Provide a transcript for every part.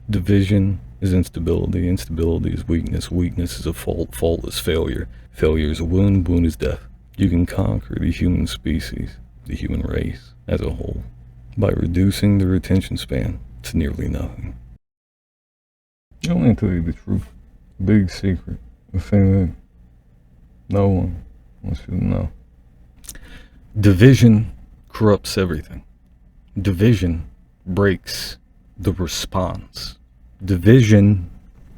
Division is instability. Instability is weakness. Weakness is a fault. Fault is failure. Failure is a wound. Wound is death. You can conquer the human species, the human race as a whole, by reducing their attention span to nearly nothing. I'm going to tell you the truth. Big secret. The thing that no one wants you to know. Division corrupts everything. Division breaks the response. Division,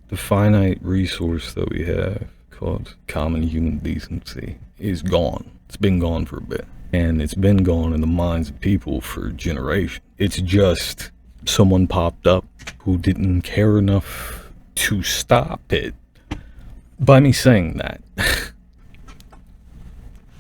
the finite resource that we have called common human decency, is gone. It's been gone for a bit. And it's been gone in the minds of people for generations. It's just someone popped up who didn't care enough to stop it. By me saying that.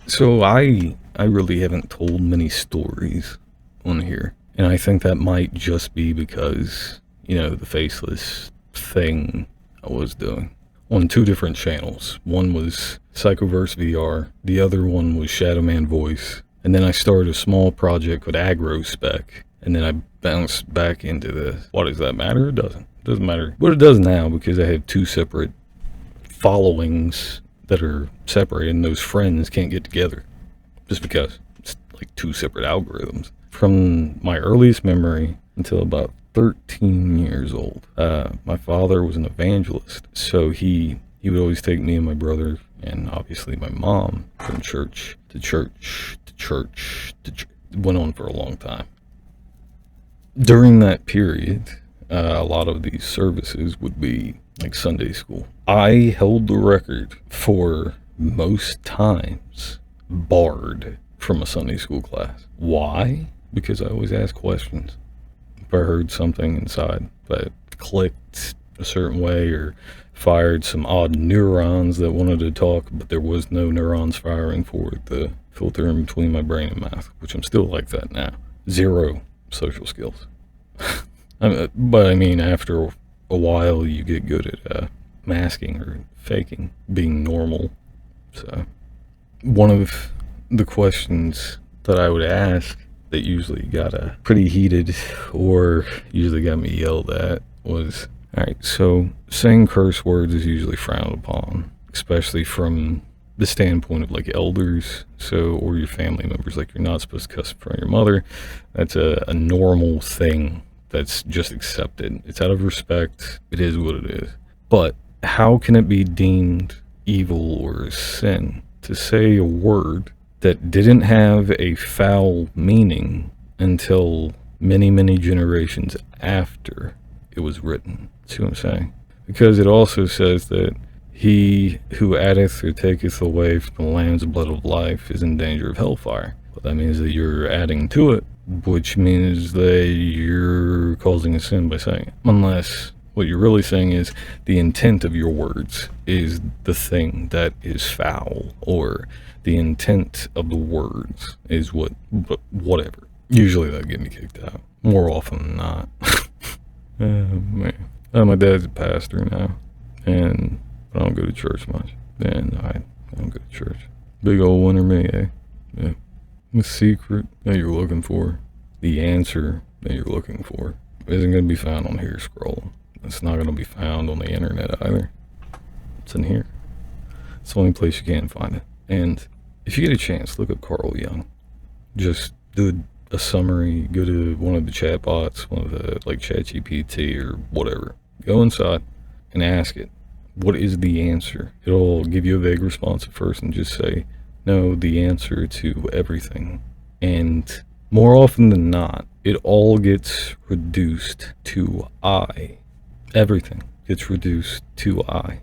So I really haven't told many stories on here. And I think that might just be because, the faceless thing I was doing on 2 different channels. One was Psychoverse VR, the other one was Shadow Man Voice, and then I started a small project called Aggro Spec, and then I bounced back into this. What does that matter? It doesn't. It doesn't matter. But it does now, because I have 2 separate followings that are separated, and those friends can't get together. Just because it's like 2 separate algorithms. From my earliest memory until about 13 years old, my father was an evangelist, so he would always take me and my brother, and obviously my mom, from church to church to church to church. It went on for a long time. During that period, a lot of these services would be like Sunday school. I held the record for most times barred from a Sunday school class. Why? Because I always ask questions. If I heard something inside, if I clicked a certain way or fired some odd neurons that wanted to talk, but there was no neurons firing for it, the filter in between my brain and mouth, which I'm still like that now. 0 social skills. But I mean, after a while, you get good at masking or faking, being normal. So one of the questions that I would ask that usually got pretty heated or usually got me yelled at was, all right, so saying curse words is usually frowned upon, especially from the standpoint of like elders, or your family members. Like, you're not supposed to cuss in front of your mother. That's a normal thing that's just accepted. It's out of respect. It is what it is. But how can it be deemed evil or a sin to say a word that didn't have a foul meaning until many, many generations after it was written? See what I'm saying? Because it also says that he who addeth or taketh away from the lamb's blood of life is in danger of hellfire. Well, that means that you're adding to it, which means that you're causing a sin by saying it. Unless what you're really saying is the intent of your words is the thing that is foul, or the intent of the words is whatever. Usually that get me kicked out. More often than not. Man. My dad's a pastor now, and I don't go to church much. And I don't go to church. Big old winner me, eh? Yeah. The secret that you're looking for, the answer that you're looking for, isn't going to be found on here scrolling. It's not going to be found on the internet either. It's in here. It's the only place you can find it. And if you get a chance, look up Carl Jung. Just do a summary, go to one of the chat bots, one of the like ChatGPT or whatever. Go inside and ask it, what is the answer? It'll give you a vague response at first and just say, no, the answer to everything. And more often than not, it all gets reduced to I. Everything gets reduced to I.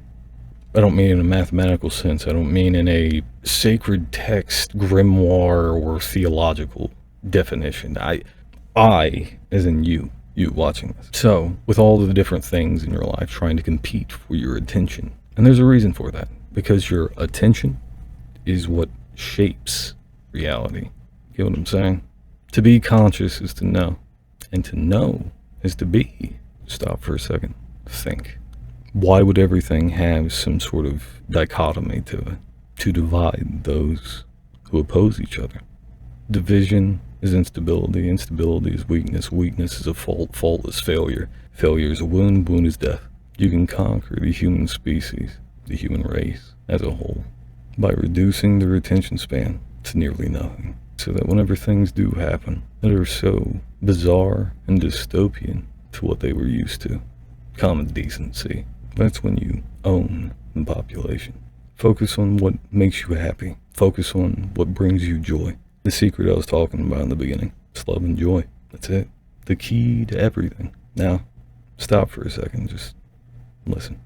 I don't mean in a mathematical sense. I don't mean in a sacred text, grimoire, or theological definition. I as in you watching this. So, with all of the different things in your life trying to compete for your attention, and there's a reason for that, because your attention is what shapes reality. Get what I'm saying? To be conscious is to know, and to know is to be. Stop for a second. Think. Why would everything have some sort of dichotomy to it, to divide those who oppose each other? Division is instability. Instability is weakness. Weakness is a fault. Fault is failure. Failure is a wound. Wound is death. You can conquer the human species, the human race as a whole, by reducing the retention span to nearly nothing. So that whenever things do happen that are so bizarre and dystopian to what they were used to, common decency, that's when you own the population. Focus on what makes you happy. Focus on what brings you joy. The secret I was talking about in the beginning. It's love and joy. That's it. The key to everything. Now, stop for a second. Just listen.